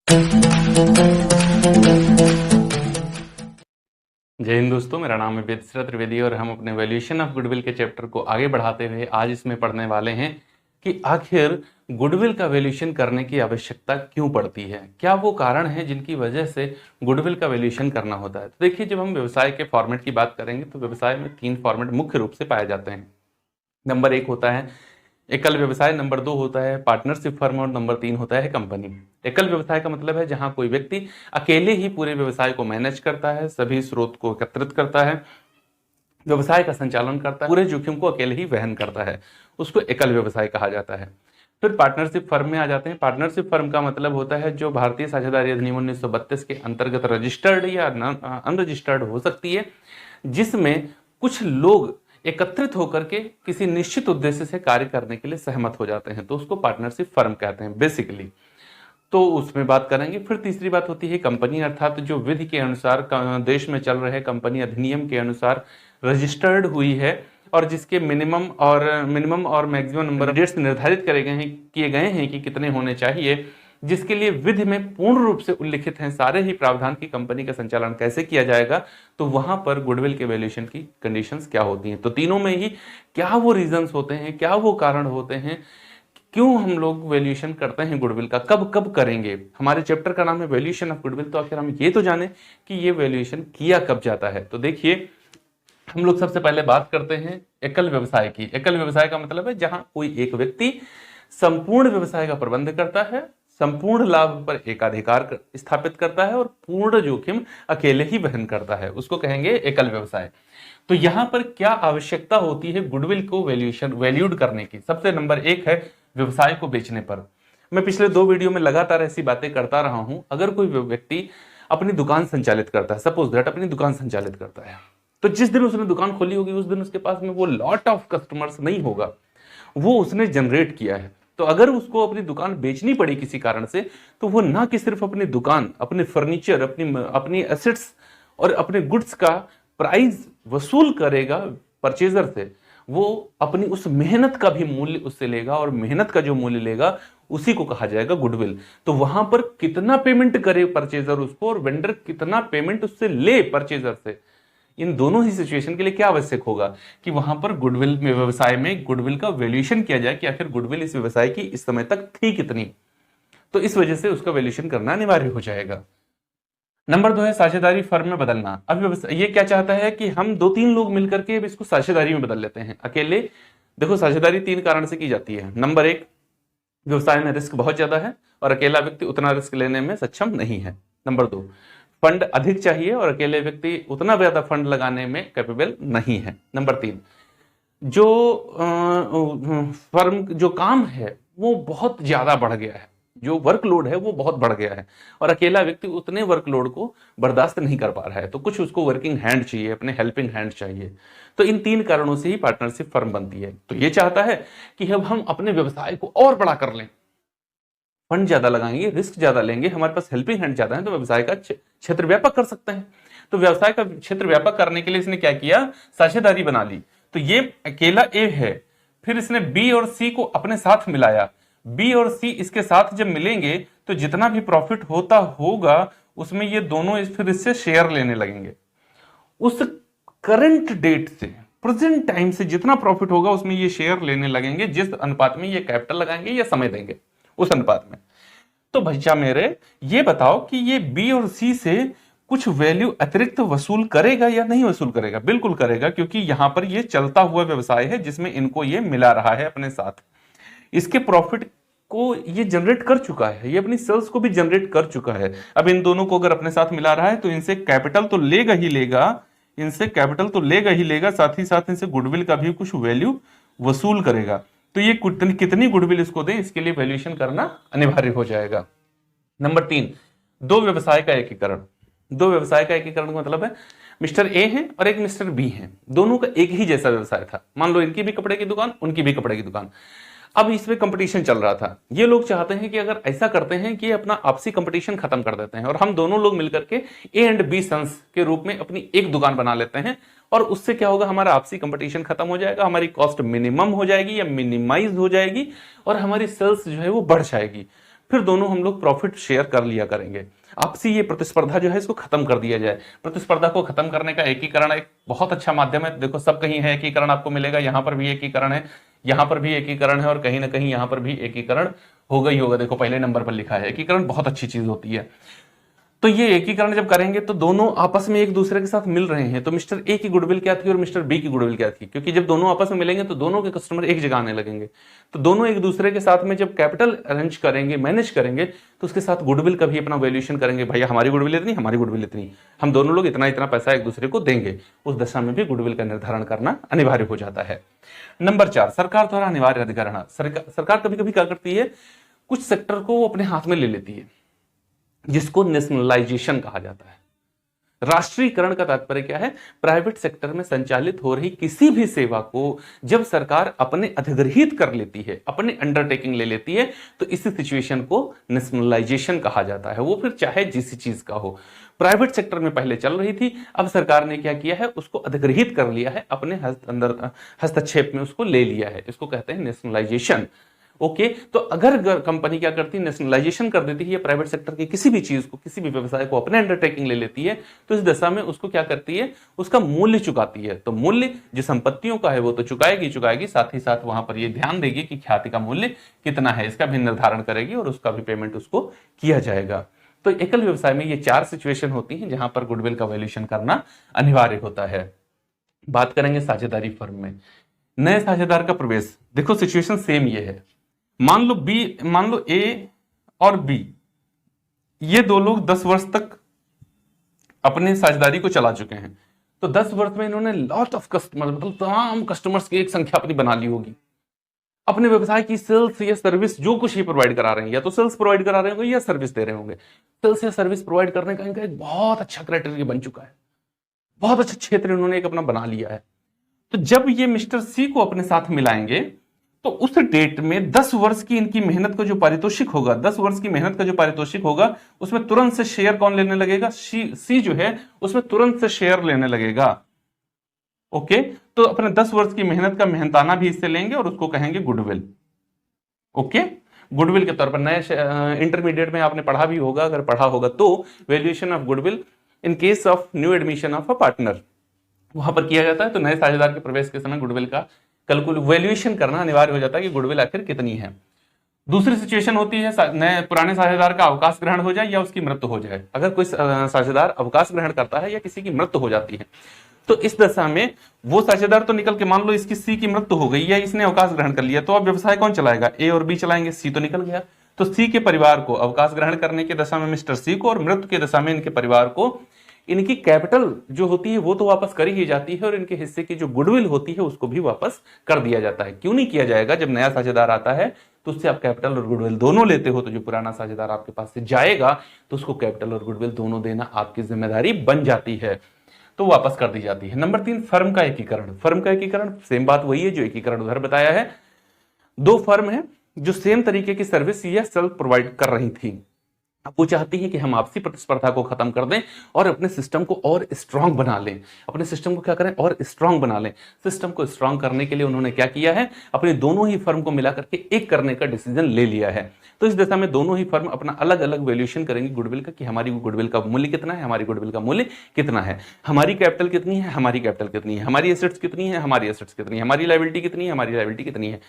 जय हिंद दोस्तों, मेरा नाम है वेदश्री त्रिवेदी और हम अपने वैल्यूएशन ऑफ गुडविल के चैप्टर को आगे बढ़ाते हुए आज इसमें पढ़ने वाले हैं कि आखिर गुडविल का वैल्यूएशन करने की आवश्यकता क्यों पड़ती है। क्या वो कारण है जिनकी वजह से गुडविल का वैल्यूएशन करना होता है। तो देखिए, जब हम व्यवसाय के फॉर्मेट की बात करेंगे तो व्यवसाय में 3 फॉर्मेट मुख्य रूप से पाए जाते हैं। नंबर 1 होता है एकल व्यवसाय, नंबर 2 होता है पार्टनरशिप फर्म और नंबर 3 होता है कंपनी। एकल व्यवसाय का मतलब है जहां कोई व्यक्ति अकेले ही पूरे व्यवसाय को मैनेज करता है, सभी स्रोत को एकत्रित करता है, व्यवसाय का संचालन करता है, पूरे जोखिम को अकेले ही वहन करता है, उसको एकल व्यवसाय कहा जाता है। फिर पार्टनरशिप फर्म में आ जाते हैं। पार्टनरशिप फर्म का मतलब होता है जो भारतीय साझेदारी अधिनियम 1932 के अंतर्गत रजिस्टर्ड या अनरजिस्टर्ड हो सकती है, जिसमें कुछ लोग एकत्रित होकर के किसी निश्चित उद्देश्य से कार्य करने के लिए सहमत हो जाते हैं, तो उसको पार्टनरशिप फर्म कहते हैं बेसिकली। तो उसमें बात करेंगे। फिर तीसरी बात होती है कंपनी, अर्थात जो विधि के अनुसार देश में चल रहे कंपनी अधिनियम के अनुसार रजिस्टर्ड हुई है और जिसके मिनिमम और मैक्सिमम नंबर ऑफ डेट्स निर्धारित किए गए हैं कि कितने होने चाहिए, जिसके लिए विधि में पूर्ण रूप से उल्लिखित हैं सारे ही प्रावधान की कंपनी का संचालन कैसे किया जाएगा। तो वहां पर गुडविल के वैल्यूएशन की कंडीशंस क्या होती हैं। तो तीनों में ही क्या वो रीजंस होते हैं, क्या वो कारण होते हैं, क्यों हम लोग वैल्यूएशन करते हैं गुडविल का, कब कब करेंगे। हमारे चैप्टर का नाम है वैल्यूएशन ऑफ गुडविल, तो आखिर हम ये तो जाने कि ये वैल्यूएशन किया कब जाता है। तो देखिए, हम लोग सबसे पहले बात करते हैं एकल व्यवसाय की। एकल व्यवसाय का मतलब है जहां कोई एक व्यक्ति संपूर्ण व्यवसाय का प्रबंध करता है, संपूर्ण लाभ पर एकाधिकार स्थापित करता है और पूर्ण जोखिम अकेले ही वहन करता है, उसको कहेंगे एकल व्यवसाय। तो यहां पर क्या आवश्यकता होती है गुडविल को वैल्यूड करने की। सबसे नंबर 1 है व्यवसाय को बेचने पर। मैं पिछले 2 वीडियो में लगातार ऐसी बातें करता रहा हूं। अगर कोई व्यक्ति अपनी दुकान संचालित करता है, सपोज दैट अपनी दुकान संचालित करता है, तो जिस दिन उसने दुकान खोली होगी उस दिन उसके पास में वो लॉट ऑफ कस्टमर्स नहीं होगा, वो उसने जनरेट किया है। तो अगर उसको अपनी दुकान बेचनी पड़ी किसी कारण से, तो वो ना कि सिर्फ अपनी दुकान, अपने फर्नीचर, अपनी एसेट्स और अपने गुड्स का प्राइस वसूल करेगा परचेजर से, वो अपनी उस मेहनत का भी मूल्य उससे लेगा और मेहनत का जो मूल्य लेगा उसी को कहा जाएगा गुडविल। तो वहां पर कितना पेमेंट करे परचेजर उसको और वेंडर कितना पेमेंट उससे ले परचेजर से, इन दोनों ही सिचुएशन के लिए क्या आवश्यक होगा कि वहां पर गुडविल में, व्यवसाय में गुडविल का वैल्यूएशन किया जाए कि आखिर गुडविल इस व्यवसाय की इस समय तक थी कितनी। तो इस वजह से उसका वैल्यूएशन करना अनिवार्य हो जाएगा। नंबर 2 है साझेदारी फर्म में बदलना। अब ये क्या चाहता है कि हम 2-3 लोग मिलकर के इसको साझेदारी में बदल लेते हैं। अकेले देखो, साझेदारी 3 कारण से की जाती है। नंबर 1, व्यवसाय में रिस्क बहुत ज्यादा है और अकेला व्यक्ति उतना रिस्क लेने में सक्षम नहीं है। नंबर 2, फंड अधिक चाहिए और अकेले व्यक्ति उतना ज्यादा फंड लगाने में कैपेबल नहीं है। नंबर 3, जो फर्म जो काम है वो बहुत ज्यादा बढ़ गया है, जो वर्कलोड है वो बहुत बढ़ गया है और अकेला व्यक्ति उतने वर्कलोड को बर्दाश्त नहीं कर पा रहा है, तो कुछ उसको वर्किंग हैंड चाहिए, अपने हेल्पिंग हैंड चाहिए। तो इन 3 कारणों से ही पार्टनरशिप फर्म बनती है। तो ये चाहता है कि अब हम अपने व्यवसाय को और बड़ा कर लें, फंड ज्यादा लगाएंगे, रिस्क ज्यादा लेंगे, हमारे पास हेल्पिंग हैंड ज्यादा है, तो व्यवसाय का क्षेत्र व्यापक कर सकते हैं। तो व्यवसाय का क्षेत्र व्यापक करने के लिए इसने क्या किया, साझेदारी बना ली। तो ये अकेला ए है, फिर इसने बी और सी को अपने साथ मिलाया। बी और सी इसके साथ जब मिलेंगे तो जितना भी प्रॉफिट होता होगा उसमें ये दोनों फिर इससे शेयर लेने लगेंगे। उस करंट डेट से, प्रेजेंट टाइम से जितना प्रॉफिट होगा उसमें ये शेयर लेने लगेंगे, जिस अनुपात में ये कैपिटल लगाएंगे या समय देंगे उस अनुपात में। तो भैया मेरे, ये बताओ कि ये बी और सी से कुछ वैल्यू अतिरिक्त वसूल करेगा या नहीं वसूल करेगा? बिल्कुल करेगा, क्योंकि यहां पर ये चलता हुआ व्यवसाय है जिसमें इनको ये मिला रहा है अपने साथ। इसके प्रॉफिट को ये जनरेट कर चुका है, ये अपनी सेल्स को भी जनरेट कर चुका है। अब इन दोनों को अगर अपने साथ मिला रहा है तो इनसे कैपिटल तो लेगा ही लेगा, साथ ही साथ इनसे गुडविल का भी कुछ वैल्यू वसूल करेगा। तो ये कितनी गुडविल इसको दें, इसके लिए वैल्यूएशन करना अनिवार्य हो जाएगा। नंबर 3, 2 व्यवसाय का एकीकरण। 2 व्यवसाय का एकीकरण का मतलब है मिस्टर ए है और एक मिस्टर बी है, दोनों का एक ही जैसा व्यवसाय था। मान लो इनकी भी कपड़े की दुकान, उनकी भी कपड़े की दुकान। अब इसमें कंपटीशन चल रहा था। ये लोग चाहते हैं कि अगर ऐसा करते हैं कि अपना आपसी कंपटीशन खत्म कर देते हैं और हम दोनों लोग मिलकर के ए एंड बी सन्स के रूप में अपनी एक दुकान बना लेते हैं, और उससे क्या होगा, हमारा आपसी कंपटीशन खत्म हो जाएगा, हमारी कॉस्ट मिनिमम हो जाएगी या मिनिमाइज हो जाएगी और हमारी सेल्स जो है वो बढ़ जाएगी। फिर दोनों हम लोग प्रॉफिट शेयर कर लिया करेंगे। आपसी ये प्रतिस्पर्धा जो है इसको खत्म कर दिया जाए। प्रतिस्पर्धा को खत्म करने का एकीकरण एक बहुत अच्छा माध्यम है। देखो सब कहीं है एकीकरण आपको मिलेगा, यहां पर भी एकीकरण है, यहां पर भी एकीकरण है और कहीं ना कहीं यहां पर भी एकीकरण होगा ही होगा। देखो पहले नंबर पर लिखा है एकीकरण बहुत अच्छी चीज होती है। तो ये एकीकरण जब करेंगे तो दोनों आपस में एक दूसरे के साथ मिल रहे हैं। तो मिस्टर ए की गुडविल क्या थी और मिस्टर बी की गुडविल क्या थी, क्योंकि जब दोनों आपस में मिलेंगे तो दोनों के कस्टमर एक जगह आने लगेंगे। तो दोनों एक दूसरे के साथ में जब कैपिटल अरेंज करेंगे, मैनेज करेंगे, तो उसके साथ गुडविल का भी अपना वैल्यूएशन करेंगे। भैया हमारी गुडविल इतनी, हमारी गुडविल इतनी, हम दोनों लोग इतना इतना पैसा एक दूसरे को देंगे। उस दशा में भी गुडविल का निर्धारण करना अनिवार्य हो जाता है। नंबर 4, सरकार द्वारा अनिवार्य अधिग्रहण। सरकार कभी कभी क्या करती है, कुछ सेक्टर को वो अपने हाथ में ले लेती है, जिसको नेशनलाइजेशन कहा जाता है। राष्ट्रीयकरण का तात्पर्य क्या है, प्राइवेट सेक्टर में संचालित हो रही किसी भी सेवा को जब सरकार अपने अधिग्रहित कर लेती है, अपने अंडरटेकिंग ले लेती है, तो इसी सिचुएशन को नेशनलाइजेशन कहा जाता है। वो फिर चाहे जिस चीज का हो, प्राइवेट सेक्टर में पहले चल रही थी, अब सरकार ने क्या किया है, उसको अधिग्रहित कर लिया है, अपने हस्तक्षेप में उसको ले लिया है। इसको कहते हैं नेशनलाइजेशन। ओके, तो अगर कंपनी क्या करती है, नेशनलाइजेशन कर देती है या प्राइवेट सेक्टर की किसी भी चीज को, किसी भी व्यवसाय को अपने अंडरटेकिंग ले लेती है, तो इस दशा में उसको क्या करती है, उसका मूल्य चुकाती है। तो मूल्य जो संपत्तियों का है वो तो चुकाएगी, साथ ही साथ वहां पर ये ध्यान देगी कि ख्याति का मूल्य कितना है, इसका भी निर्धारण करेगी और उसका भी पेमेंट उसको किया जाएगा। तो एकल व्यवसाय में ये 4 सिचुएशन होती हैं जहां पर गुडविल का वैल्यूएशन करना अनिवार्य होता है। बात करेंगे साझेदारी फर्म में नए साझेदार का प्रवेश। देखो सिचुएशन सेम ये है, मान लो ए और बी, ये दो लोग 10 वर्ष तक अपने साझेदारी को चला चुके हैं। तो 10 वर्ष में इन्होंने लॉट ऑफ कस्टमर, मतलब तमाम कस्टमर्स की एक संख्या अपनी बना ली होगी। अपने व्यवसाय की सेल्स या सर्विस जो कुछ ये प्रोवाइड करा रहे हैं, या तो सेल्स प्रोवाइड करा रहे होंगे या सर्विस दे रहे होंगे। सेल्स या सर्विस प्रोवाइड करने का इनका एक बहुत अच्छा क्राइटेरिया बन चुका है, बहुत अच्छा क्षेत्र इन्होंने एक अपना बना लिया है। तो जब ये मिस्टर सी को अपने साथ मिलाएंगे तो उस डेट में 10 वर्ष की इनकी मेहनत का जो पारितोषिक होगा, 10 वर्ष की मेहनत का जो पारितोषिक होगा, उसमें तुरंत से शेयर कौन लेने लगेगा, सी जो है उसमें तुरंत से शेयर लेने लगेगा। ओके, तो अपने 10 वर्ष की मेहनत का मेहनताना भी इससे लेंगे और उसको कहेंगे गुडविल। ओके, गुडविल के तौर पर नए इंटरमीडिएट में आपने पढ़ा भी होगा, अगर पढ़ा होगा तो valuation of goodwill in case of new admission of a partner वहां पर किया जाता है। तो नए साझेदार के प्रवेश के समय गुडविल का वैल्यूएशन करना अनिवार्य हो जाता है कि गुडविल आखिर कितनी है। दूसरी सिचुएशन होती है नए पुराने साझेदार का अवकाश ग्रहण हो जाए या उसकी मृत्यु हो जाए। अगर कोई साझेदार अवकाश ग्रहण करता है या किसी की मृत्यु हो जाती है, तो इस दशा में वो साझेदार तो निकल के, मान लो इसकी सी की मृत्यु हो गई या इसने अवकाश ग्रहण कर लिया, तो अब व्यवसाय कौन चलाएगा, ए और बी चलाएंगे, सी तो निकल गया। तो सी के परिवार को अवकाश ग्रहण करने की दशा में मिस्टर सी को, और मृत्यु की दशा में इनके परिवार को इनकी कैपिटल जो होती है वो तो वापस कर ही जाती है, और इनके हिस्से की जो गुडविल होती है उसको भी वापस कर दिया जाता है। क्यों नहीं किया जाएगा, जब नया साझेदार आता है तो उससे आप कैपिटल और गुडविल दोनों लेते हो, तो जो पुराना साझेदार आपके पास से जाएगा तो उसको कैपिटल और गुडविल दोनों देना आपकी जिम्मेदारी बन जाती है, तो वापस कर दी जाती है। नंबर 3, फर्म का एकीकरण। फर्म का एकीकरण सेम बात वही है जो एकीकरण उधर बताया है। 2 फर्म है जो सेम तरीके की सर्विस या सेल्फ प्रोवाइड कर रही थी, अब वो चाहती है कि हम आपसी प्रतिस्पर्धा को खत्म कर दें और अपने सिस्टम को और स्ट्रांग बना लें। अपने सिस्टम को क्या करें, और स्ट्रांग बना लें। सिस्टम को स्ट्रांग करने के लिए उन्होंने क्या किया है, अपने दोनों ही फर्म को मिला करके एक करने का डिसीजन ले लिया है। तो इस दशा में दोनों ही फर्म अपना अलग अलग वैल्यूएशन करेंगी गुडविल का, कि हमारी गुडविल का मूल्य कितना है, हमारी गुडविल का मूल्य कितना है, हमारी कैपिटल कितनी है, हमारी कैपिटल कितनी है, हमारी एसेट्स कितनी है, हमारी एसेट्स कितनी है, हमारी लायबिलिटी कितनी है, हमारी लायबिलिटी कितनी है।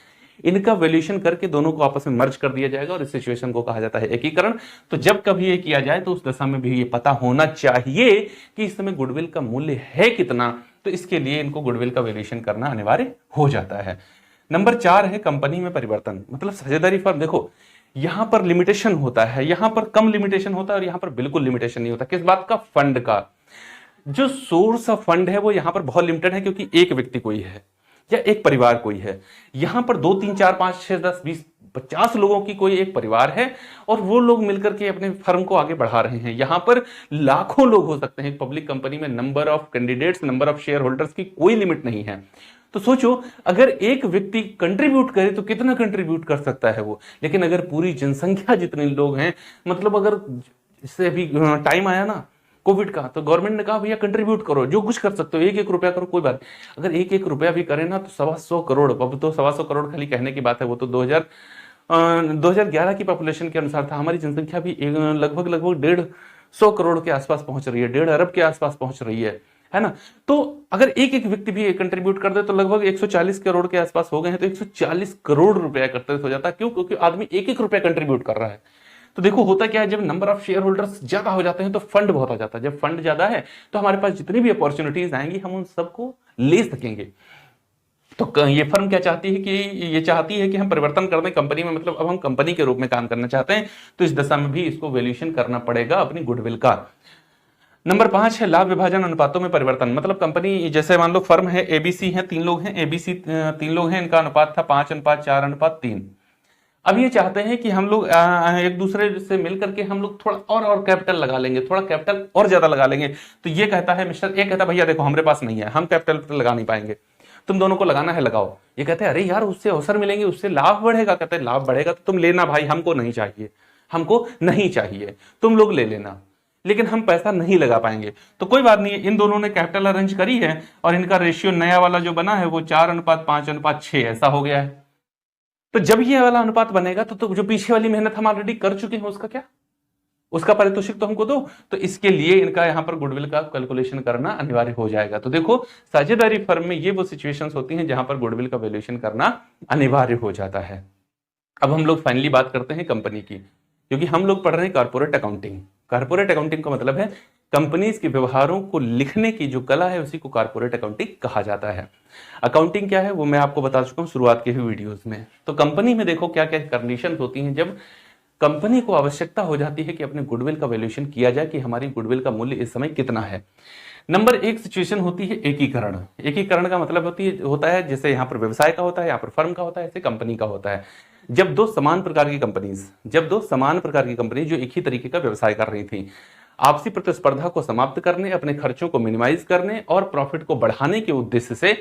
इनका वैल्यूएशन करके दोनों को आपस में मर्ज कर दिया जाएगा और इस सिचुएशन को कहा जाता है एकीकरण। तो जब कभी ये किया जाए तो उस दशा में भी ये पता होना चाहिए कि इस समय गुडविल का मूल्य है कितना, तो इसके लिए इनको गुडविल का वैल्यूएशन करना अनिवार्य हो जाता है। नंबर 4 है कंपनी में परिवर्तन, मतलब साझेदारी फर्म। देखो यहां पर लिमिटेशन होता है, यहां पर कम लिमिटेशन होता है और यहां पर बिल्कुल लिमिटेशन नहीं होता। किस बात का, फंड का। जो सोर्स ऑफ फंड है वो यहां पर बहुत लिमिटेड है, क्योंकि एक व्यक्ति कोई है या एक परिवार कोई है। यहां पर 2 3 4 5 6 10 20 50 लोगों की कोई एक परिवार है और वो लोग मिलकर के अपने फर्म को आगे बढ़ा रहे हैं। यहां पर लाखों लोग हो सकते हैं। पब्लिक कंपनी में number of candidates, number of share holders की कोई लिमिट नहीं है। तो सोचो अगर एक व्यक्ति कंट्रीब्यूट करे तो कितना कंट्रीब्यूट कर सकता है वो, लेकिन अगर पूरी जनसंख्या जितने लोग हैं, मतलब अगर इससे अभी टाइम आया ना कोविड का, तो गवर्नमेंट ने कहा भैया कंट्रीब्यूट करो, जो कुछ कर सकते हो, 1-1 रुपया करो, कोई बात नहीं। अगर 1-1 रुपया भी करें ना तो 125 करोड़, अब तो 125 करोड़ खाली कहने की बात है, वो तो 2011 की पॉपुलेशन के अनुसार था। हमारी जनसंख्या भी लगभग लगभग 150 करोड़ के आसपास पहुंच रही है, 1.5 अरब के आसपास पहुंच रही है ना। तो अगर एक एक व्यक्ति भी कंट्रीब्यूट कर दे तो लगभग 140 करोड़ के आसपास हो गए हैं, तो 140 करोड़ रुपया एकत्रित हो जाता है। क्यों? क्योंकि आदमी एक एक रुपया कंट्रीब्यूट कर रहा है। तो देखो होता क्या है, जब नंबर ऑफ शेयर होल्डर्स ज्यादा हो जाते हैं तो फंड बहुत आ जाता है। जब फंड ज्यादा है तो हमारे पास जितनी भी अपॉर्चुनिटीज आएंगी हम उन सबको ले सकेंगे। तो ये फर्म क्या चाहती है कि ये चाहती है कि हम परिवर्तन कर दें कंपनी में, मतलब अब हम कंपनी के रूप में काम करना चाहते हैं, तो इस दशा में भी इसको वैल्यूएशन करना पड़ेगा अपनी गुडविल का। नंबर 5 है लाभ विभाजन अनुपातों में परिवर्तन। मतलब कंपनी जैसे मान लो फर्म है एबीसी है, 3 लोग हैं, एबीसी 3 लोग हैं, इनका अनुपात था 5:4:3। अब ये चाहते हैं कि हम लोग एक दूसरे से मिलकर के हम लोग थोड़ा और कैपिटल लगा लेंगे, थोड़ा कैपिटल और ज्यादा लगा लेंगे। तो ये कहता है मिस्टर ए कहता है भैया देखो हमारे पास नहीं है, हम कैपिटल लगा नहीं पाएंगे, तुम दोनों को लगाना है लगाओ। ये कहते हैं अरे यार उससे अवसर मिलेंगे, उससे लाभ बढ़ेगा। कहते हैं लाभ बढ़ेगा तो तुम लेना भाई, हमको नहीं चाहिए, हमको नहीं चाहिए, तुम लोग ले लेना, लेकिन हम पैसा नहीं लगा पाएंगे। तो कोई बात नहीं है, इन दोनों ने कैपिटल अरेंज करी है और इनका रेशियो नया वाला जो बना है वो 4:5:6 ऐसा हो गया है। तो जब ये वाला अनुपात बनेगा तो जो पीछे वाली मेहनत हम ऑलरेडी कर चुके हैं उसका क्या, उसका पारितोषिक तो हमको दो। तो इसके लिए इनका यहां पर गुडविल का कैलकुलेशन करना अनिवार्य हो जाएगा। तो देखो साझेदारी फर्म में ये वो सिचुएशंस होती हैं जहां पर गुडविल का वैल्यूएशन करना अनिवार्य हो जाता है। अब हम लोग फाइनली बात करते हैं कंपनी की, क्योंकि हम लोग पढ़ रहे हैं कॉर्पोरेट अकाउंटिंग। कॉर्पोरेट अकाउंटिंग का मतलब है कंपनीज के व्यवहारों को लिखने की जो कला है उसी को कॉर्पोरेट अकाउंटिंग कहा जाता है। अकाउंटिंग क्या है वो मैं आपको बता चुका हूं शुरुआत के ही वीडियोस में। तो कंपनी में देखो क्या क्या कंडीशन होती हैं जब कंपनी को आवश्यकता हो जाती है कि अपने गुडविल का वैल्यूएशन किया जाए कि हमारी गुडविल का मूल्य इस समय कितना है। नंबर 1 सिचुएशन होती है एकीकरण। एकीकरण का मतलब होता है जैसे यहाँ पर व्यवसाय का होता है, यहाँ पर फर्म का होता है, ऐसे कंपनी का होता है। जब दो समान प्रकार की कंपनीज जो एक ही तरीके का व्यवसाय कर रही थी, आपसी प्रतिस्पर्धा को समाप्त करने, अपने खर्चों को मिनिमाइज करने और प्रॉफिट को बढ़ाने के उद्देश्य से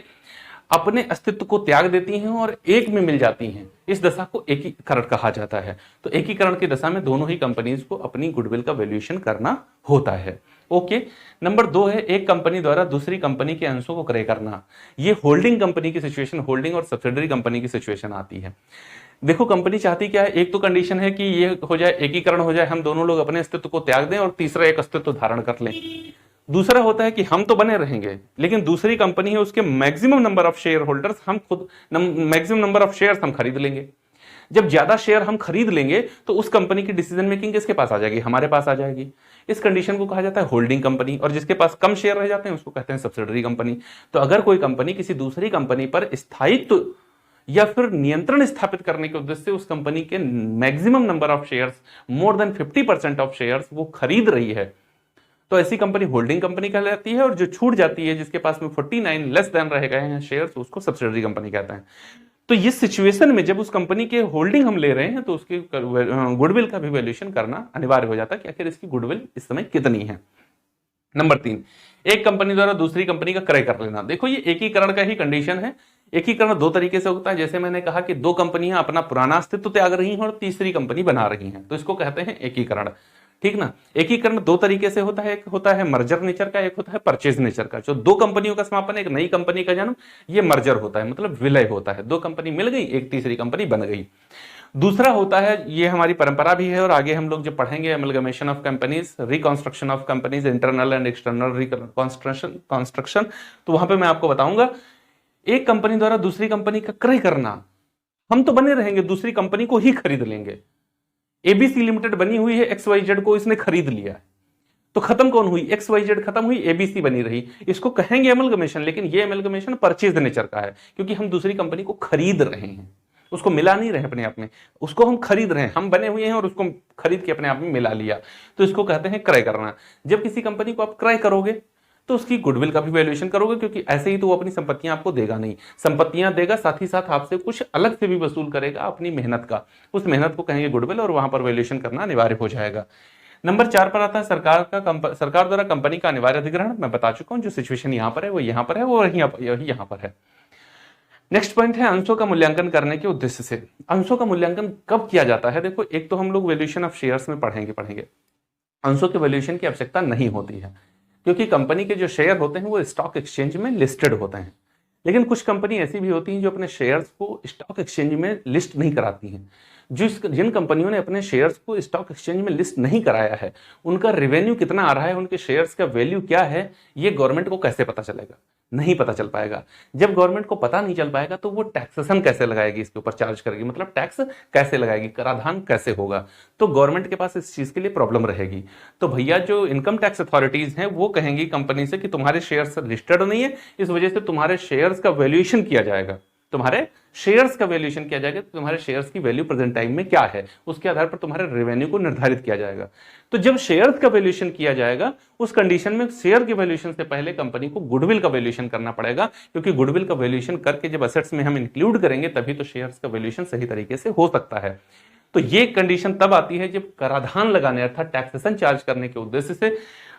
अपने अस्तित्व को त्याग देती हैं और एक में मिल जाती हैं, इस दशा को एकीकरण कहा जाता है। तो एकीकरण की दशा में दोनों ही कंपनीज को अपनी गुडविल का वैल्यूएशन करना होता है। ओके। नंबर 2 है एक कंपनी द्वारा दूसरी कंपनी के अंशों को क्रय करना। ये होल्डिंग कंपनी की सिचुएशन, होल्डिंग और सब्सिडरी कंपनी की सिचुएशन आती है। देखो कंपनी चाहती क्या है, एक तो कंडीशन है कि ये हो जाए, एकीकरण हो जाए, हम दोनों लोग अपने अस्तित्व को त्याग दें और तीसरा एक अस्तित्व धारण कर लें। दूसरा होता है कि हम तो बने रहेंगे लेकिन दूसरी कंपनी है उसके maximum number of share holders हम खुद मैक्सिमम नंबर ऑफ शेयर्स हम खरीद लेंगे। जब ज्यादा शेयर हम खरीद लेंगे तो उस कंपनी की डिसीजन मेकिंग किसके पास आ जाएगी, हमारे पास आ जाएगी। इस कंडीशन को कहा जाता है होल्डिंग कंपनी, और जिसके पास कम शेयर रह जाते हैं उसको कहते हैं सब्सिडरी कंपनी। तो अगर कोई कंपनी किसी दूसरी कंपनी पर स्थायित्व या फिर नियंत्रण स्थापित करने के उद्देश्य से उस कंपनी के maximum number of shares, more than 50% of shares वो खरीद रही है, तो ऐसी कंपनी होल्डिंग कंपनी कहलाती है। और जो छूट जाती है, जिसके पास में 49 लेस देन रह गए हैं शेयर्स, उसको सब्सिडरी कंपनी कहते हैं। तो इस सिचुएशन में जब उस कंपनी के होल्डिंग हम ले रहे हैं तो उसकी गुडविल का भी वैल्यूएशन करना अनिवार्य हो जाता है कि आखिर इसकी गुडविल इस समय कितनी है। नंबर 3 एक कंपनी द्वारा दूसरी कंपनी का क्रय कर लेना। देखो ये एकीकरण का ही कंडीशन है। एकीकरण 2 तरीके से होता है, जैसे मैंने कहा कि 2 कंपनियां अपना पुराना अस्तित्व त्याग रही हैं और तीसरी कंपनी बना रही हैं, तो इसको कहते हैं एकीकरण। ठीक ना। एकीकरण 2 तरीके से होता है, एक होता है मर्जर नेचर का, एक होता है परचेज नेचर का। जो 2 कंपनियों का समापन, एक नई कंपनी का जन्म, ये मर्जर होता है, मतलब विलय होता है। 2 कंपनी मिल गई, एक तीसरी कंपनी बन गई। दूसरा होता है, ये हमारी परंपरा भी है और आगे हम लोग जब पढ़ेंगे, amalgamation of companies, reconstruction of companies, internal and external reconstruction, तो वहां पे मैं आपको बताऊंगा एक कंपनी द्वारा दूसरी कंपनी का क्रय करना। हम तो बने रहेंगे, दूसरी कंपनी को ही खरीद लेंगे। एबीसी लिमिटेड बनी हुई है, XYZ को इसने खरीद लिया है, तो खत्म कौन हुई, XYZ खत्म हुई, एबीसी बनी रही। इसको कहेंगे एमलगमेशन, लेकिन ये एमलगमेशन परचेज नेचर का है, क्योंकि हम दूसरी कंपनी को खरीद रहे हैं, उसको मिला नहीं रहे अपने आप में, उसको हम खरीद रहे हैं। हम बने हुए हैं और उसको खरीद के अपने आप में मिला लिया, तो इसको कहते हैं क्रय करना। जब किसी कंपनी को आप क्रय करोगे तो उसकी गुडविल का भी वैल्यूएशन करोगे, क्योंकि ऐसे ही तो वो अपनी संपत्तियां आपको देगा नहीं, संपत्तियां देगा, साथ ही साथ आपसे कुछ अलग से भी वसूल करेगा अपनी मेहनत का, उस मेहनत को कहेंगे गुडविल, और वहां पर वैल्यूएशन करना अनिवार्य हो जाएगा। नंबर 4 पर आता है सरकार द्वारा कंपनी का अनिवार्य अधिग्रहण। मैं बता चुका हूं, जो सिचुएशन यहां पर है वो यहां पर है, वो यहां पर है। नेक्स्ट पॉइंट है अंशों का मूल्यांकन करने के उद्देश्य से। अंशों का मूल्यांकन कब किया जाता है? देखो एक तो हम लोग वैल्यूएशन ऑफ शेयर्स में पढ़ेंगे, अंशों के वैल्यूएशन की आवश्यकता नहीं होती है, क्योंकि कंपनी के जो शेयर होते हैं वो स्टॉक एक्सचेंज में लिस्टेड होते हैं। लेकिन कुछ कंपनी ऐसी भी होती हैं जो अपने शेयर्स को स्टॉक एक्सचेंज में लिस्ट नहीं कराती हैं, जिन कंपनियों ने अपने शेयर्स को स्टॉक एक्सचेंज में लिस्ट नहीं कराया है, उनका रेवेन्यू कितना आ रहा है, उनके शेयर्स का वैल्यू क्या है, ये गवर्नमेंट को कैसे पता चलेगा? नहीं पता चल पाएगा। जब गवर्नमेंट को पता नहीं चल पाएगा तो वो टैक्सेशन कैसे लगाएगी, इसके ऊपर चार्ज करेगी, मतलब टैक्स कैसे लगाएगी, कराधान कैसे होगा? तो गवर्नमेंट के पास इस चीज के लिए प्रॉब्लम रहेगी। तो भैया जो इनकम टैक्स अथॉरिटीज हैं वो कहेंगी कंपनी से कि तुम्हारे शेयर्स लिस्टेड नहीं है, इस वजह से तुम्हारे शेयर्स का वैल्यूएशन किया जाएगा, तुम्हारे शेयर्स का वैल्यूएशन किया जाएगा, तो तुम्हारे शेयर्स की वैल्यू प्रेजेंट टाइम में क्या है, उसके आधार पर तुम्हारे रेवेन्यू को निर्धारित किया जाएगा। तो जब शेयर्स का वैल्यूएशन किया जाएगा, उस कंडीशन में शेयर के वैल्यूएशन से पहले कंपनी को गुडविल का वैल्यूएशन करना पड़ेगा, क्योंकि गुडविल का वैल्यूएशन करके जब असेट्स में हम इंक्लूड करेंगे तभी तो शेयर्स का वैल्यूएशन सही तरीके से हो सकता है। तो ये कंडीशन तब आती है जब कराधान लगाने अर्थात टैक्सेशन चार्ज करने के उद्देश्य से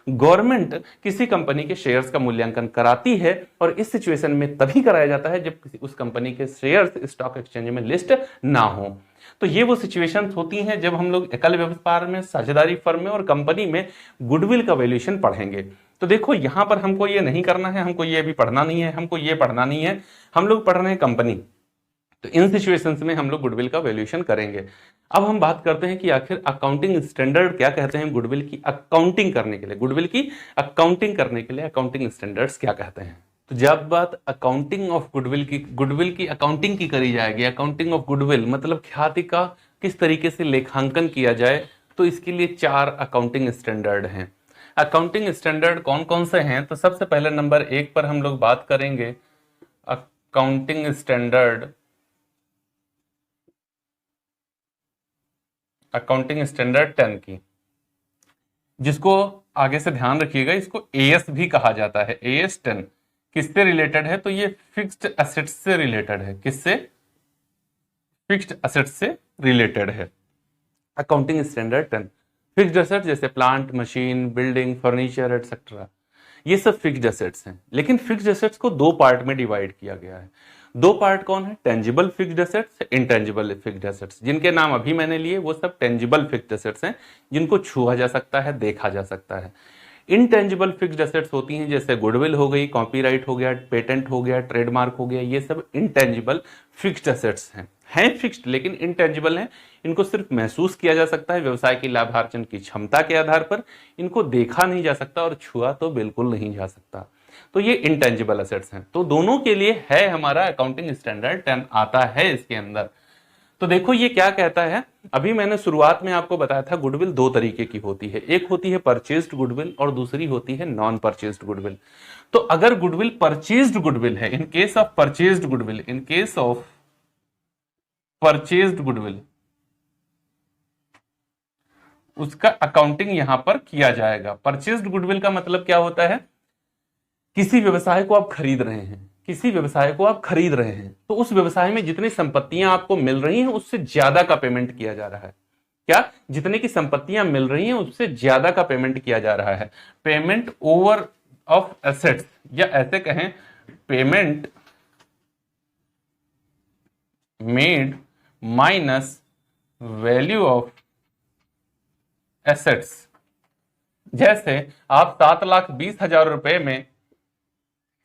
गवर्नमेंट किसी कंपनी के शेयर्स का मूल्यांकन कराती है, और इस सिचुएशन में तभी कराया जाता है जब किसी उस कंपनी के शेयर्स स्टॉक एक्सचेंज में लिस्ट ना हो। तो ये वो सिचुएशंस होती हैं जब हम लोग एकल व्यापार में, साझेदारी फर्म में और कंपनी में गुडविल का वैल्यूएशन पढ़ेंगे। तो देखो यहां पर हमको ये नहीं करना है, हमको ये भी पढ़ना नहीं है, हमको ये पढ़ना नहीं है, हम लोग पढ़ रहे हैं कंपनी। तो इन सिचुएशंस में हम लोग गुडविल का वैल्यूएशन करेंगे। अब हम बात करते हैं कि आखिर अकाउंटिंग स्टैंडर्ड क्या कहते हैं गुडविल की अकाउंटिंग करने के लिए, गुडविल की अकाउंटिंग करने के लिए अकाउंटिंग स्टैंडर्ड्स क्या कहते हैं। तो जब बात अकाउंटिंग ऑफ गुडविल की अकाउंटिंग की करी जाएगी, अकाउंटिंग ऑफ गुडविल मतलब ख्याति का किस तरीके से लेखांकन किया जाए, तो इसके लिए 4 अकाउंटिंग स्टैंडर्ड हैं। अकाउंटिंग स्टैंडर्ड कौन कौन से हैं? तो सबसे पहले नंबर 1 पर हम लोग बात करेंगे अकाउंटिंग स्टैंडर्ड, अकाउंटिंग स्टैंडर्ड 10 की, जिसको आगे से ध्यान रखिएगा, इसको एएस भी कहा जाता है। एएस 10 किससे रिलेटेड है? तो ये फिक्स्ड एसेट्स से रिलेटेड है। किससे? फिक्स्ड एसेट्स से रिलेटेड है अकाउंटिंग स्टैंडर्ड 10। फिक्स्ड एसेट्स जैसे plant, machine, building, furniture etcetera, ये सब फिक्स्ड एसेट्स हैं। लेकिन फिक्स्ड एसेट्स को 2 पार्ट में डिवाइड किया गया है। 2 पार्ट कौन है? Tangible fixed assets, intangible fixed assets. जिनके नाम अभी मैंने लिए वो सब टेंजिबल फिक्स्ड एसेट्स हैं, जिनको छुआ जा सकता है, देखा जा सकता है। इनटेंजिबल फिक्स्ड एसेट्स होती हैं जैसे गुडविल हो गई, कॉपीराइट हो गया, पेटेंट हो गया, ट्रेडमार्क हो गया, ये सब इनटेंजिबल फिक्स्ड एसेट्स हैं फिक्स्ड लेकिन इनटेंजिबल हैं। इनको सिर्फ महसूस किया जा सकता है व्यवसाय की लाभार्जन की क्षमता के आधार पर, इनको देखा नहीं जा सकता और छुआ तो बिल्कुल नहीं जा सकता। तो ये इनटेंजिबल एसेट्स हैं। तो दोनों के लिए है हमारा अकाउंटिंग स्टैंडर्ड 10 आता है इसके अंदर। तो देखो ये क्या कहता है, अभी मैंने शुरुआत में आपको बताया था गुडविल 2 तरीके की होती है, एक होती है परचेज्ड गुडविल और दूसरी होती है नॉन परचेज्ड गुडविल। तो अगर गुडविल परचेज्ड गुडविल है, in case of purchased goodwill, in case of purchased goodwill, उसका अकाउंटिंग यहां पर किया जाएगा। परचेज्ड गुडविल का मतलब क्या होता है? किसी व्यवसाय को आप खरीद रहे हैं, किसी व्यवसाय को आप खरीद रहे हैं, तो उस व्यवसाय में जितनी संपत्तियां आपको मिल रही हैं उससे ज्यादा का पेमेंट किया जा रहा है। क्या? जितने की संपत्तियां मिल रही हैं उससे ज्यादा का पेमेंट किया जा रहा है। पेमेंट ओवर ऑफ एसेट्स, या ऐसे कहें payment made minus value of assets. जैसे आप 7,20,000 रुपए में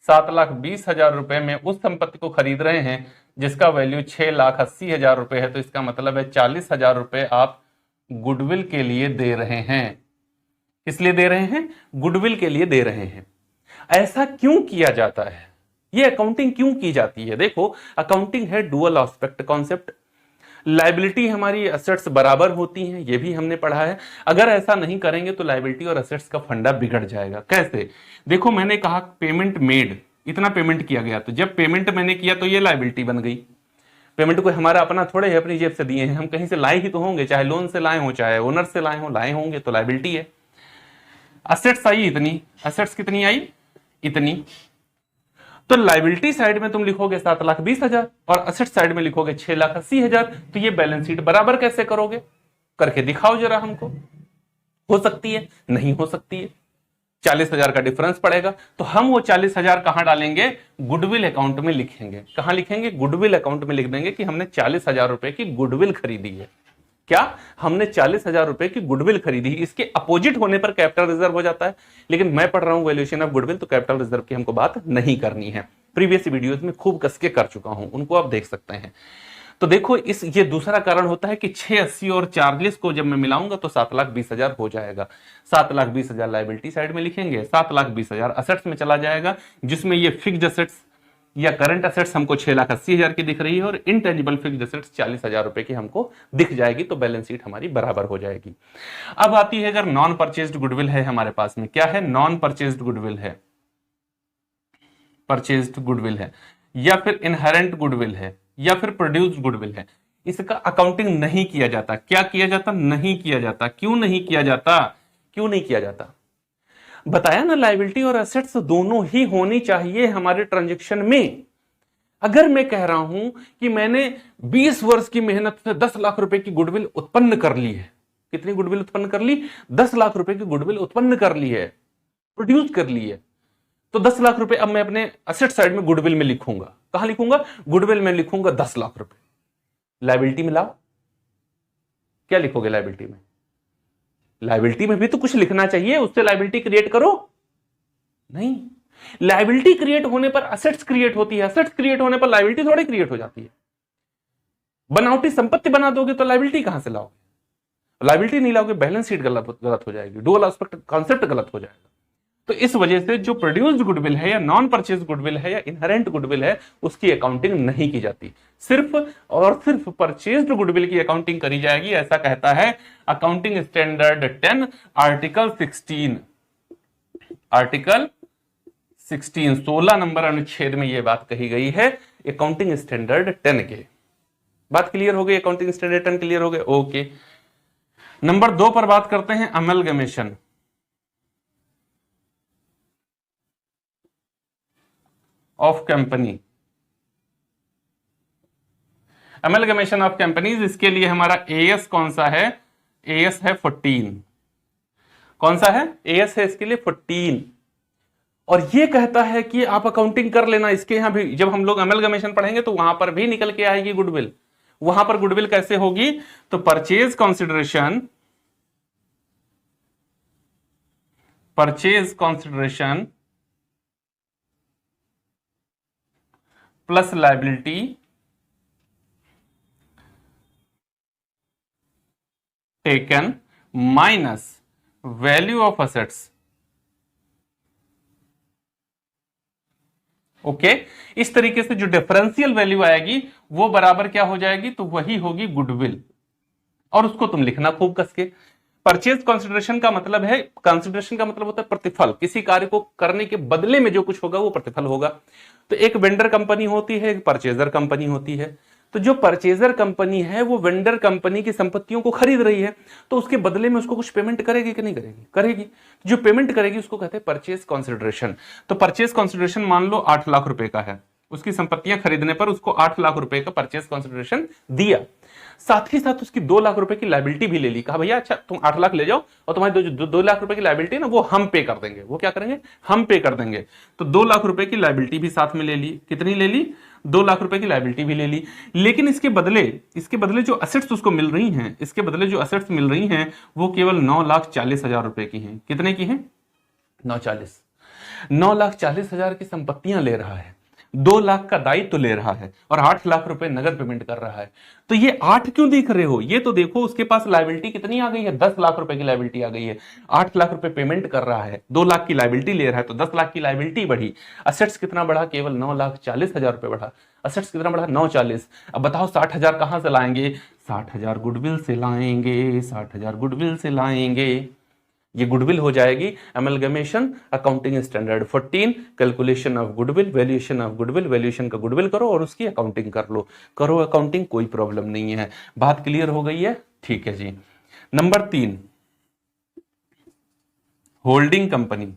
7,20,000 रुपए में उस संपत्ति को खरीद रहे हैं जिसका वैल्यू 6,80,000 रुपए है, तो इसका मतलब है 40,000 रुपए आप गुडविल के लिए दे रहे हैं। किस लिए दे रहे हैं? गुडविल के लिए दे रहे हैं। ऐसा क्यों किया जाता है? ये अकाउंटिंग क्यों की जाती है? देखो अकाउंटिंग है डुअल एस्पेक्ट कॉन्सेप्ट। लायबिलिटी हमारी एसेट्स बराबर होती हैं, ये भी हमने पढ़ा है। अगर ऐसा नहीं करेंगे तो लायबिलिटी और एसेट्स का फंडा बिगड़ जाएगा। कैसे? देखो मैंने कहा पेमेंट मेड, इतना पेमेंट किया गया, तो जब पेमेंट मैंने किया तो ये लायबिलिटी बन गई। पेमेंट को हमारा अपना थोड़े है, अपनी जेब से दिए हैं, हम कहीं से लाए ही तो होंगे, चाहे लोन से लाए हो चाहे ओनर से लाए हो, लाए होंगे तो लायबिलिटी है। एसेट्स आई इतनी, एसेट्स कितनी आई? इतनी। तो लायबिलिटी साइड में तुम लिखोगे 7,20,000 और एसेट साइड में लिखोगे 6,80,000, तो ये बैलेंस शीट बराबर कैसे करोगे? करके दिखाओ जरा हमको। हो सकती है? नहीं हो सकती है। 40,000 का डिफरेंस पड़ेगा, तो हम वो 40,000 कहां डालेंगे? गुडविल अकाउंट में लिखेंगे। कहां लिखेंगे? गुडविल अकाउंट में लिख देंगे कि हमने 40,000 रुपए की गुडविल खरीदी है। क्या? हमने 40,000 रुपए की गुडविल खरीदी। इसके अपोजिट होने पर कैपिटल रिजर्व हो जाता है, लेकिन मैं पढ़ रहा हूं वैल्यूएशन ऑफ गुडविल, तो कैपिटल रिजर्व की हमको बात नहीं करनी है। प्रीवियस वीडियोस में खूब कस के कर चुका हूं, उनको आप देख सकते हैं। तो देखो इस ये दूसरा कारण होता है कि 680 और 40 को जब मैं मिलाऊंगा तो 7,20,000 हो जाएगा। 7,20,000 लायबिलिटी साइड में लिखेंगे, 7,20,000 असेट्स में चला जाएगा, जिसमें ये फिक्स्ड असेट्स या करंट असेट्स हमको 6,80,000 की दिख रही है और इनटेंजिबल फिक्स्ड असेट्स 40,000 रुपए की हमको दिख जाएगी। तो बैलेंस शीट हमारी बराबर हो जाएगी। अब आती है अगर नॉन परचेज्ड गुडविल है हमारे पास में, क्या है, नॉन परचेज्ड गुडविल है, परचेज्ड गुडविल है या फिर इनहेरेंट गुडविल है या फिर प्रोड्यूस्ड गुडविल है, इसका अकाउंटिंग नहीं किया जाता। क्या किया जाता? नहीं किया जाता। क्यों नहीं किया जाता? क्यों नहीं किया जाता? बताया ना, लायबिलिटी और एसेट्स दोनों ही होनी चाहिए हमारे ट्रांजैक्शन में। अगर मैं कह रहा हूं कि मैंने 20 वर्ष की मेहनत से 10 लाख रुपए की गुडविल उत्पन्न कर ली है, कितनी गुडविल उत्पन्न कर ली? 10 लाख रुपए की गुडविल उत्पन्न कर ली है, प्रोड्यूस कर ली है। तो 10 लाख रुपए अब मैं अपने असेट साइड में गुडविल में लिखूंगा। कहां लिखूंगा? गुडविल में लिखूंगा 10 लाख रुपए। लायबिलिटी में लाओ, क्या लिखोगे लायबिलिटी में? लायबिलिटी में भी तो कुछ लिखना चाहिए, उससे लायबिलिटी क्रिएट करो। नहीं, लायबिलिटी क्रिएट होने पर असेट्स क्रिएट होती है, असेट्स क्रिएट होने पर लायबिलिटी थोड़ी क्रिएट हो जाती है। बनावटी संपत्ति बना दोगे तो लायबिलिटी कहां से लाओगे? लायबिलिटी नहीं लाओगे, बैलेंस शीट गलत हो जाएगी, डुअल एस्पेक्ट कॉन्सेप्ट गलत हो जाएगा। तो इस वजह से जो प्रोड्यूस्ड गुडविल है या नॉन परचेज गुडविल है या इनहेरेंट गुडविल है, उसकी अकाउंटिंग नहीं की जाती। सिर्फ और सिर्फ परचेज्ड गुडविल की अकाउंटिंग करी जाएगी, ऐसा कहता है accounting standard 10 article 16। Article 16 16 number अनुच्छेद में यह बात कही गई है अकाउंटिंग स्टैंडर्ड 10 के। बात क्लियर हो गई? अकाउंटिंग स्टैंडर्ड 10 क्लियर हो गए? ओके। नंबर 2 पर बात करते हैं amalgamation of company, amalgamation of companies. इसके लिए हमारा एएस कौन सा है? एएस है 14। कौन सा है? एएस है इसके लिए 14। और ये कहता है कि आप अकाउंटिंग कर लेना इसके यहां भी। जब हम लोग अमलगमेशन पढ़ेंगे तो वहां पर भी निकल के आएगी गुडविल। वहां पर गुडविल कैसे होगी? तो purchase consideration, purchase consideration plus liability taken minus value of assets. Okay, इस तरीके से जो डिफरेंशियल वैल्यू आएगी वो बराबर क्या हो जाएगी? तो वही होगी गुडविल। और उसको तुम लिखना खूब कस के। परचेज कंसिडरेशन का मतलब है, कंसिडरेशन का मतलब होता है प्रतिफल। किसी कार्य को करने के बदले में जो कुछ होगा वो प्रतिफल होगा। तो एक वेंडर कंपनी होती है, एक परचेजर कंपनी होती है। तो जो परचेजर कंपनी है वो वेंडर कंपनी की संपत्तियों को खरीद रही है, तो उसके बदले में उसको कुछ पेमेंट करेगी कि नहीं करेगी? करेगी। जो पेमेंट करेगी उसको कहते हैं परचेज कंसिडरेशन। तो परचेज कंसिडरेशन मान लो 8 लाख रुपए का है, उसकी संपत्तियां खरीदने पर उसको 8 लाख रुपए का परचेज कंसिडरेशन दिया। साथ ही साथ उसकी 2 लाख रुपए की लायबिलिटी भी ले ली। कहा भैया अच्छा तुम 8 लाख ले जाओ और तुम्हारी 2 लाख रुपए की लायबिलिटी ना वो हम पे कर देंगे। वो क्या करेंगे? हम पे कर देंगे। तो 2 लाख रुपए की लायबिलिटी भी साथ में ले ली। कितनी ले ली? 2 लाख रुपए की लायबिलिटी भी ले ली। लेकिन इसके बदले जो असेट्स उसको मिल रही हैं, इसके बदले जो असेट्स मिल रही हैं वो केवल 9,40,000 रुपए की हैं। कितने की हैं? 9,40,000 की संपत्तियां ले रहा है, 2 लाख का दायित्व ले रहा है और 8 लाख रुपए नगद पेमेंट कर रहा है। तो ये 8 क्यों देख रहे हो? ये तो देखो उसके पास लायबिलिटी कितनी आ गई है? 10 लाख रुपए की लायबिलिटी आ गई है। 8 लाख रुपए पेमेंट कर रहा है, 2 लाख की लायबिलिटी ले रहा है, तो 10 लाख की लायबिलिटी बढ़ी। असेट्स कितना बढ़ा? केवल 9,40,000 रुपए बढ़ा। असेट्स कितना बढ़ा? 940। अब बताओ 60,000 कहां से लाएंगे? 60,000 गुडविल से लाएंगे, 60,000 गुडविल से लाएंगे। ये गुडविल हो जाएगी amalgamation accounting standard 14, calculation of goodwill, valuation of goodwill. Valuation का गुडविल करो और उसकी अकाउंटिंग कर लो। करो अकाउंटिंग, कोई प्रॉब्लम नहीं है। बात क्लियर हो गई है? ठीक है जी। Number 3, holding company.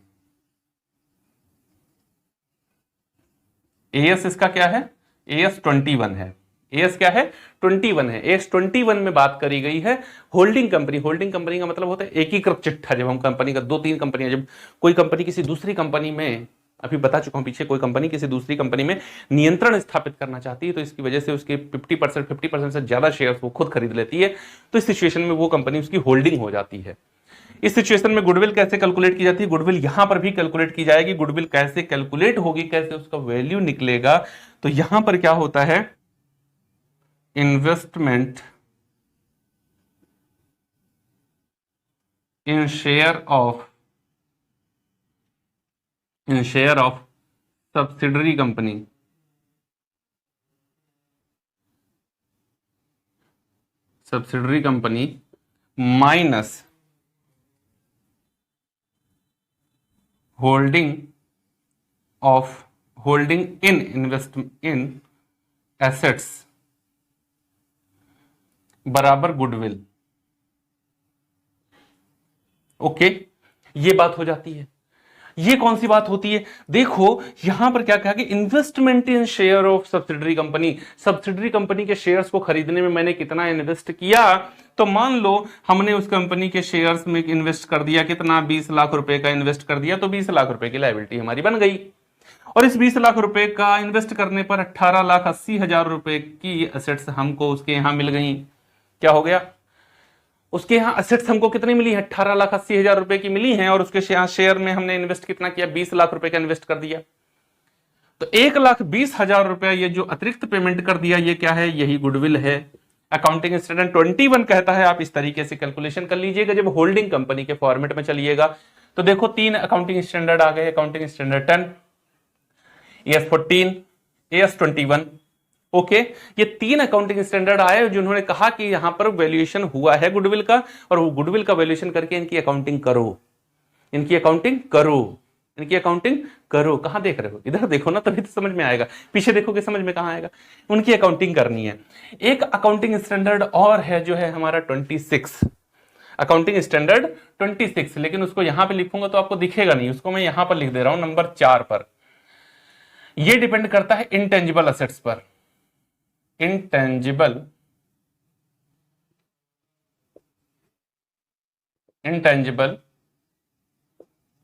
एएस इसका क्या है? एएस 21 है। एएस क्या है? 21 है। एएस 21 में बात करी गई है होल्डिंग कंपनी। होल्डिंग कंपनी का मतलब होता है एकीकृत चिट्ठा। जब हम कंपनी का 2-3 कंपनियां, जब कोई कंपनी किसी दूसरी कंपनी में, अभी बता चुका हूं पीछे, कोई कंपनी किसी दूसरी कंपनी में नियंत्रण स्थापित करना चाहती है तो इसकी वजह से उसके 50% से ज्यादा शेयर वो खुद खरीद लेती है। तो इस सिचुएशन में वो कंपनी उसकी होल्डिंग हो जाती है। इस सिचुएशन में गुडविल कैसे कैलकुलेट की जाती है? गुडविल यहां पर भी कैलकुलेट की जाएगी। गुडविल कैसे कैलकुलेट होगी, कैसे उसका वैल्यू निकलेगा? तो यहां पर क्या होता है, investment in share of subsidiary company, minus holding in assets बराबर गुडविल। ओके, ये बात हो जाती है। ये कौन सी बात होती है? देखो यहां पर क्या कहा कि investment in share of subsidiary company के शेयर्स को खरीदने में मैंने कितना इन्वेस्ट किया, तो मान लो हमने उस कंपनी के शेयर्स में इन्वेस्ट कर दिया, कितना, 20 लाख रुपए का इन्वेस्ट कर दिया, तो 20 लाख रुपए की लायबिलिटी हमारी बन गई। और इस 20 लाख रुपए का इन्वेस्ट करने पर 18,80,000 रुपए की एसेट्स हमको उसके यहां मिल गई। क्या हो गया? उसके यहां एसेट्स हमको कितनी मिली है? 18,80,000 रुपए की मिली हैं, और उसके यहां शेयर में हमने इन्वेस्ट कितना किया? 20 लाख रुपए का इन्वेस्ट कर दिया। तो 1,20,000 रुपए ये जो अतिरिक्त पेमेंट कर दिया, ये क्या है? यही गुडविल है। अकाउंटिंग स्टैंडर्ड 21 कहता है, आप इस तरीके से कैलकुलेशन कर लीजिएगा। जब होल्डिंग कंपनी के फॉर्मेट में चलिएगा तो देखो 3 अकाउंटिंग स्टैंडर्ड आ गए, accounting standard 10, AS 14, AS 21। Okay, ये 3 अकाउंटिंग स्टैंडर्ड आए जिन्होंने कहा कि यहां पर वैल्यूएशन हुआ है गुडविल का, और वो गुडविल का वैल्यूएशन करके इनकी अकाउंटिंग करो। कहां देख रहे हो? इधर देखो ना, तभी तो समझ में आएगा। पीछे देखोगे समझ में कहां आएगा? उनकी अकाउंटिंग करनी है। एक अकाउंटिंग स्टैंडर्ड और है जो है हमारा 26, अकाउंटिंग स्टैंडर्ड 26, लेकिन उसको यहां पे लिखूंगा तो आपको दिखेगा नहीं, उसको मैं यहां पर लिख दे रहा हूं नंबर 4 पर। यह डिपेंड करता है इंटेंजिबल असेट्स पर। इंटेंजिबल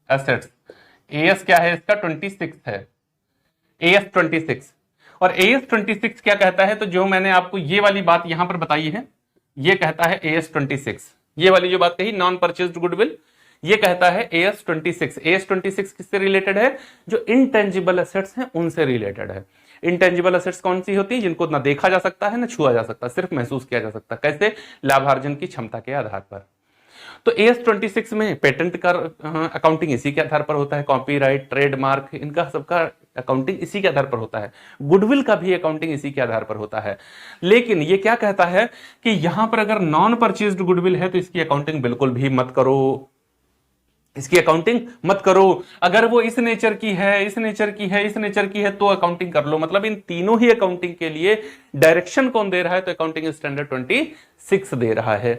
एसेट्स, एएस क्या है इसका? 26 है, AS 26। और AS 26 क्या कहता है? तो जो मैंने आपको ये वाली बात यहां पर बताई है, ये कहता है AS 26। ये वाली जो बात कही, नॉन परचेज्ड गुडविल, ये कहता है AS 26। AS 26 किससे रिलेटेड है? जो इंटेंजिबल एसेट्स हैं उनसे रिलेटेड है। इंटेंजिबल एसेट्स कौन सी होती है? जिनको ना देखा जा सकता है, ना छुआ जा सकता, सिर्फ महसूस किया जा सकता। कैसे? लाभार्जन की क्षमता के आधार पर। तो AS 26 में पेटेंट का अकाउंटिंग इसी के आधार पर होता है, कॉपीराइट, ट्रेडमार्क, इनका सबका अकाउंटिंग इसी के आधार पर होता है। गुडविल का भी अकाउंटिंग इसी के आधार पर होता है। लेकिन ये क्या कहता है कि यहां पर अगर नॉन परचेज्ड गुडविल है तो इसकी अकाउंटिंग बिल्कुल भी मत करो, इसकी अकाउंटिंग मत करो। अगर वो इस नेचर की है, इस नेचर की है, इस नेचर की है, तो अकाउंटिंग कर लो। मतलब इन तीनों ही अकाउंटिंग के लिए डायरेक्शन कौन दे रहा है? तो अकाउंटिंग स्टैंडर्ड 26 दे रहा है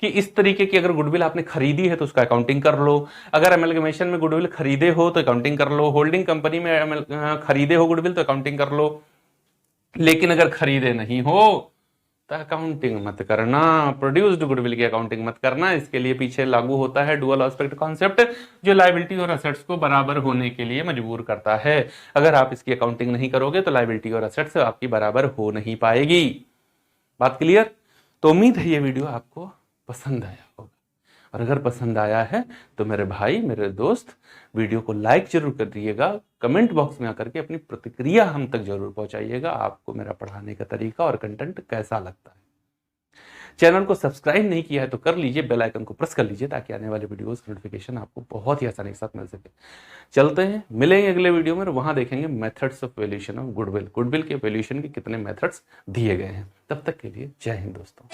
कि इस तरीके की अगर गुडविल आपने खरीदी है तो उसका अकाउंटिंग कर लो। अगर अमेलगमेशन में गुडविल खरीदे हो तो अकाउंटिंग कर लो। होल्डिंग कंपनी में खरीदे हो गुडविल तो अकाउंटिंग कर लो। लेकिन अगर खरीदे नहीं हो तो अकाउंटिंग मत करना, प्रोड्यूस्ड गुडविल की अकाउंटिंग मत करना। इसके लिए पीछे लागू होता है डुअल एस्पेक्ट कॉन्सेप्ट, जो लायबिलिटी और एसेट्स को बराबर होने के लिए मजबूर करता है। अगर आप इसकी अकाउंटिंग नहीं करोगे तो लायबिलिटी और एसेट्स आपकी बराबर हो नहीं पाएगी। बात क्लियर? तो उम्मीद है ये वीडियो आपको पसंद आया होगा, और अगर पसंद आया है तो मेरे भाई, मेरे दोस्त, वीडियो को लाइक जरूर कर दिएगा। कमेंट बॉक्स में आकर के अपनी प्रतिक्रिया हम तक जरूर पहुंचाइएगा। आपको मेरा पढ़ाने का तरीका और कंटेंट कैसा लगता है। चैनल को सब्सक्राइब नहीं किया है तो कर लीजिए, बेल आइकन को प्रेस कर लीजिए, ताकि आने वाले वीडियोस की नोटिफिकेशन आपको बहुत ही आसानी के साथ मिल सके। चलते हैं, मिलेंगे अगले वीडियो में, और वहां देखेंगे methods of valuation of goodwill. Goodwill के वैल्यूएशन के कितने मेथड्स दिए गए हैं। तब तक के लिए जय हिंद दोस्तों।